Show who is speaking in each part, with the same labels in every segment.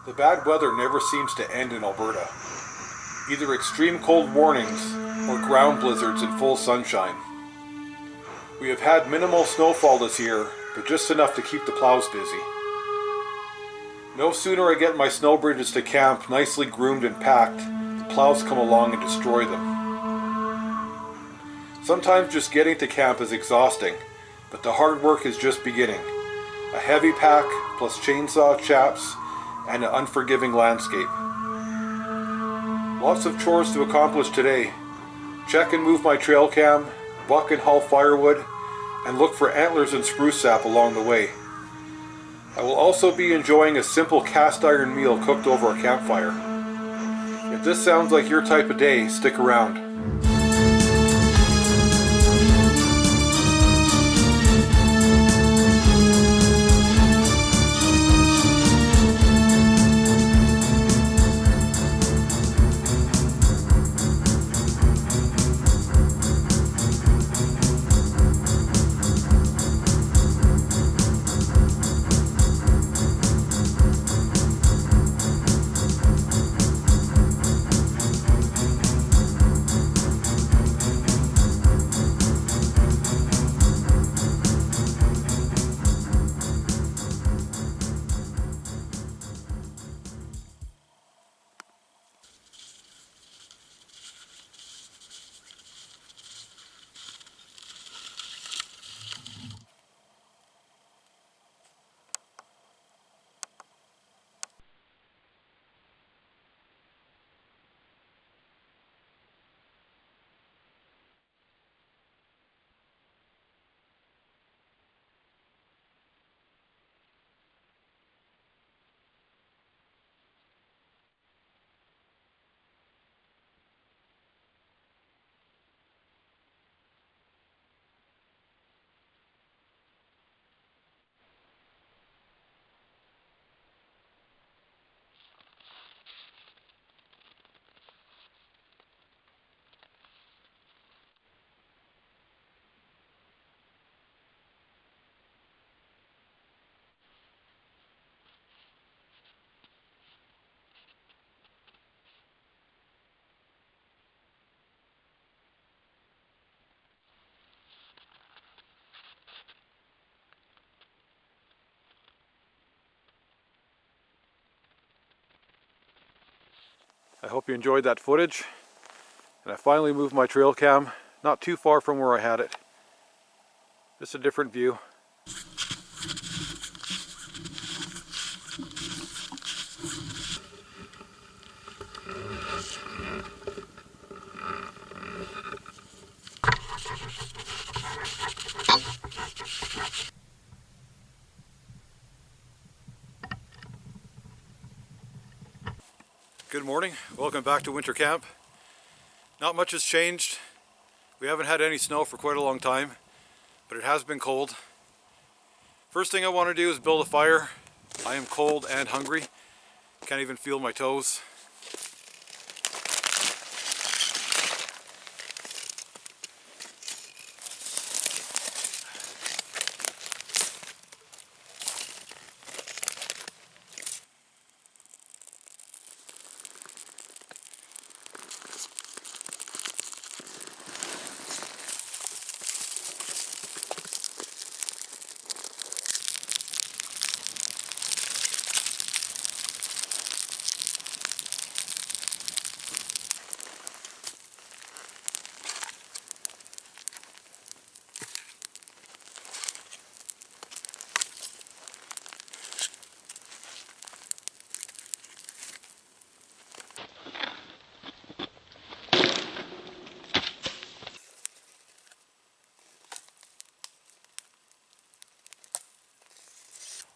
Speaker 1: The bad weather never seems to end in Alberta. Either extreme cold warnings or ground blizzards in full sunshine. We have had minimal snowfall this year, but just enough to keep the plows busy. No sooner I get my snow bridges to camp nicely groomed and packed, the plows come along and destroy them. Sometimes just getting to camp is exhausting, but the hard work is just beginning. A heavy pack, plus chainsaw, chaps, and an unforgiving landscape. Lots of chores to accomplish today. Check and move my trail cam, buck and haul firewood, and look for antlers and spruce sap along the way. I will also be enjoying a simple cast iron meal cooked over a campfire. If this sounds like your type of day, stick around. I hope you enjoyed that footage, and I finally moved my trail cam not too far from where I had it. Just a different view. Good morning, welcome back to winter camp. Not much has changed. We haven't had any snow for quite a long time, but it has been cold. First thing I want to do is build a fire. I am cold and hungry. Can't even feel my toes.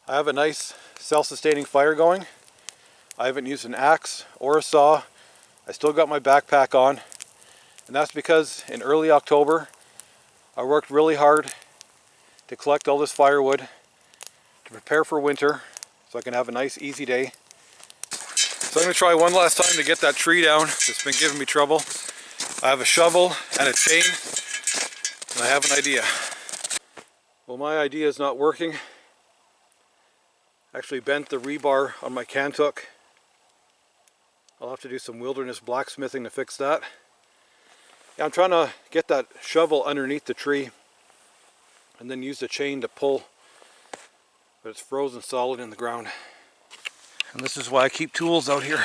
Speaker 1: I have a nice self-sustaining fire going. I haven't used an axe or a saw. I still got my backpack on, and that's because in early October I worked really hard to collect all this firewood to prepare for winter so I can have a nice easy day. So I'm going to try one last time to get that tree down that's been giving me trouble. I have a shovel and a chain, and I have an idea. Well, my idea is not working. Actually bent the rebar on my cant hook I'll have to do some wilderness blacksmithing to fix that. Yeah, I'm trying to get that shovel underneath the tree and then use the chain to pull, but it's frozen solid in the ground. And this is why I keep tools out here.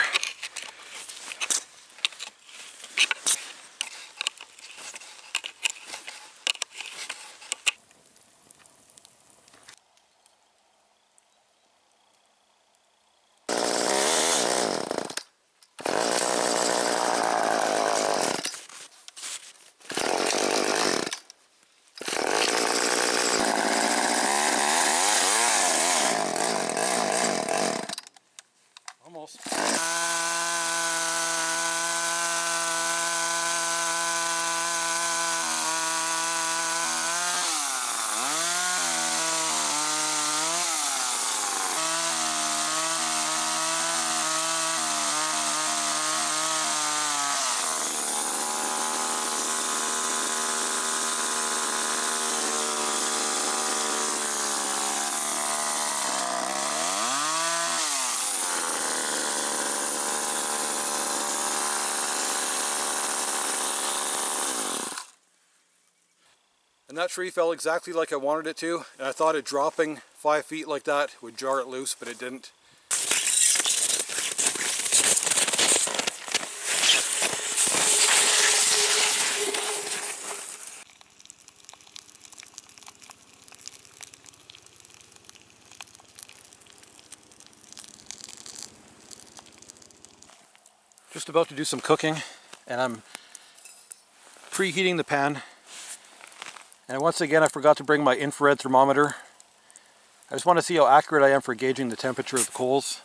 Speaker 1: Almost. And that tree fell exactly like I wanted it to, and I thought it dropping 5 feet like that would jar it loose, but it didn't. Just about to do some cooking, and I'm preheating the pan. And once again, I forgot to bring my infrared thermometer. I just want to see how accurate I am for gauging the temperature of the coals.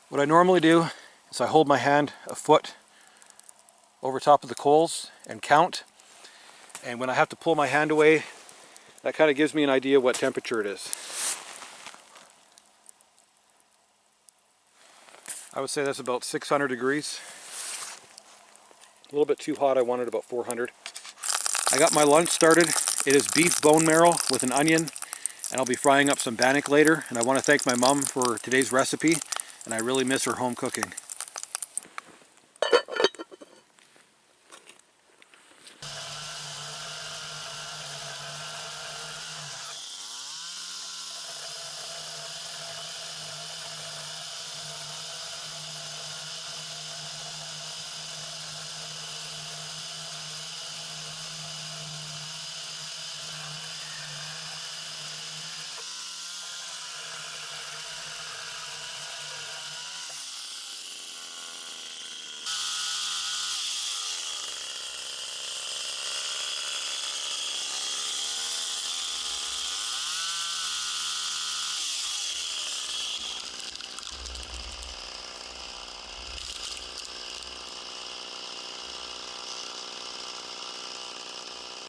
Speaker 1: What I normally do is I hold my hand a foot over top of the coals and count. And when I have to pull my hand away, that kind of gives me an idea what temperature it is. I would say that's about 600 degrees. A little bit too hot, I wanted about 400. I got my lunch started. It is beef bone marrow with an onion, and I'll be frying up some bannock later. And I want to thank my mom for today's recipe, and I really miss her home cooking.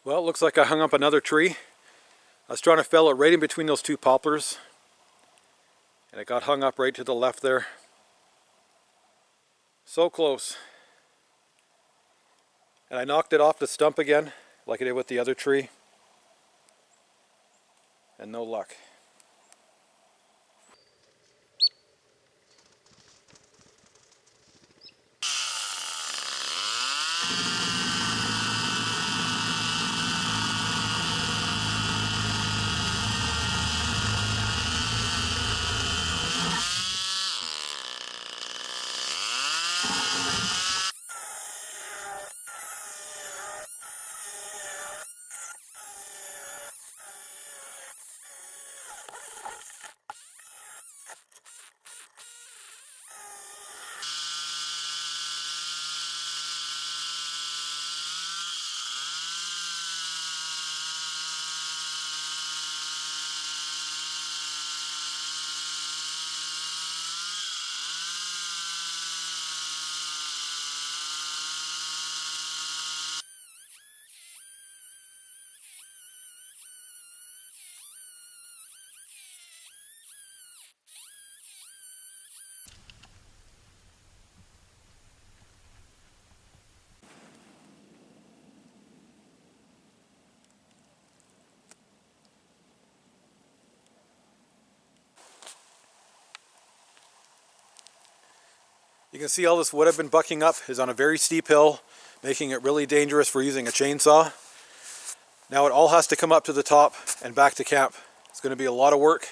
Speaker 1: Well, it looks like I hung up another tree. I was trying to fell it right in between those two poplars, and it got hung up right to the left there. So close. And I knocked it off the stump again, like I did with the other tree, and no luck. You can see all this wood I've been bucking up is on a very steep hill, making it really dangerous for using a chainsaw. Now it all has to come up to the top and back to camp. It's going to be a lot of work.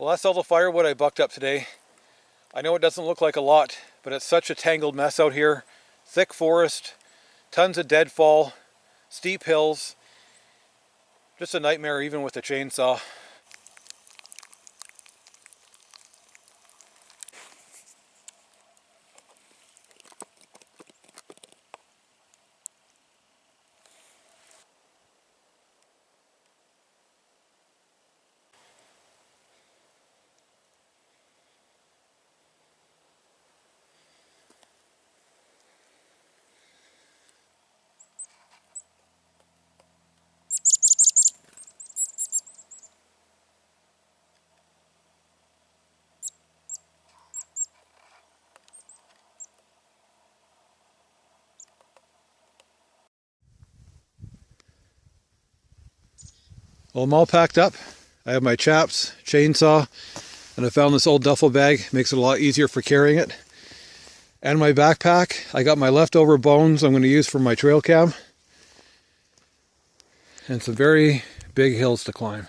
Speaker 1: Well, that's all the firewood I bucked up today. I know it doesn't look like a lot, but it's such a tangled mess out here. Thick forest, tons of deadfall, steep hills. Just a nightmare even with a chainsaw. Well, I'm all packed up. I have my chaps, chainsaw, and I found this old duffel bag. Makes it a lot easier for carrying it. And my backpack. I got my leftover bones I'm going to use for my trail cam. And some very big hills to climb.